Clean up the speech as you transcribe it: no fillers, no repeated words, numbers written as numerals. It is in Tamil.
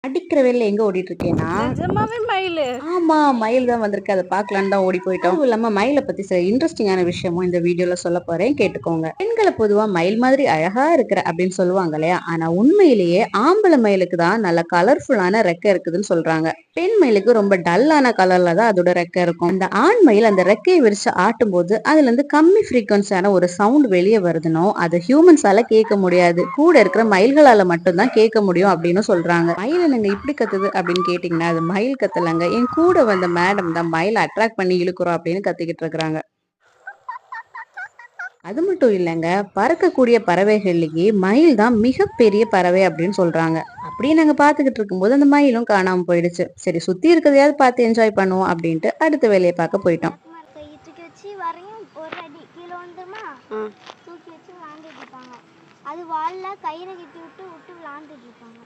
அடிக்கிற வெயில்ல எங்க ஓடிட்டு இருக்கேன்னா, நிஜமாவே மயிலு. ஆமா மயில் தான் வந்திருக்கு. அதை பார்க்கலான்னு தான் ஓடி போயிட்டோம். அதுவும் இல்லாம மயிலை பத்தி சில இன்ட்ரெஸ்டிங்கான விஷயமும் இந்த வீடியோல சொல்ல போறேன், கேட்டுக்கோங்க. பெண்களை பொதுவா மயில் மாதிரி அழகா இருக்கிற அப்படின்னு சொல்லுவாங்க இல்லையா? ஆனா உண்மையிலேயே ஆம்பளை மயிலுக்கு தான் நல்ல கலர்ஃபுல்லான ரெக்கை இருக்குதுன்னு சொல்றாங்க. பெண் மயிலுக்கு ரொம்ப டல்லான கலர்ல தான் அதோட ரெக்கை இருக்கும். அந்த ஆண் மயில் அந்த ரெக்கையை விரிச்சு ஆட்டும் போது அதுல இருந்து கம்மி ஃப்ரீக்வன்சியான ஒரு சவுண்ட் வெளியே வருதுனோ அது ஹியூமன்ஸால கேட்க முடியாது, கூட இருக்கிற மயில்களால மட்டும்தான் கேட்க முடியும் அப்படின்னு சொல்றாங்க. மயில் என்னங்க இப்படி கத்துது அப்படின்னு கேட்டீங்கன்னா, அது மயில் கத்தலங்க, என் கூட வந்த மேடம் தான் மயிலை அட்ராக்ட் பண்ணி இழுக்கிறோம் அப்படின்னு கத்திக்கிட்டு இருக்கிறாங்க. அது மட்டும் இல்லைங்க, பறக்கக்கூடிய பறவைகள்லயே மயில் தான் மிகப்பெரிய பறவை அப்படின்னு சொல்றாங்க. அப்படியே நாங்க பாத்துக்கிட்டு இருக்கும்போது அந்த மயிலும் காணாம போயிடுச்சு. சரி, சுத்தி இருக்கிறதையாவது பார்த்து என்ஜாய் பண்ணுவோம் அப்படின்ட்டு அடுத்த வேலையை பார்க்க போயிட்டோம். தூக்கி வச்சு வரையும் ஒரு அடி கீழே வந்துருமா, தூக்கி வச்சு விளாண்டுட்டு இருப்பாங்க. அது வால்ல கயிறை கட்டி விட்டு விட்டு விளாண்டுட்டு இருப்பாங்க.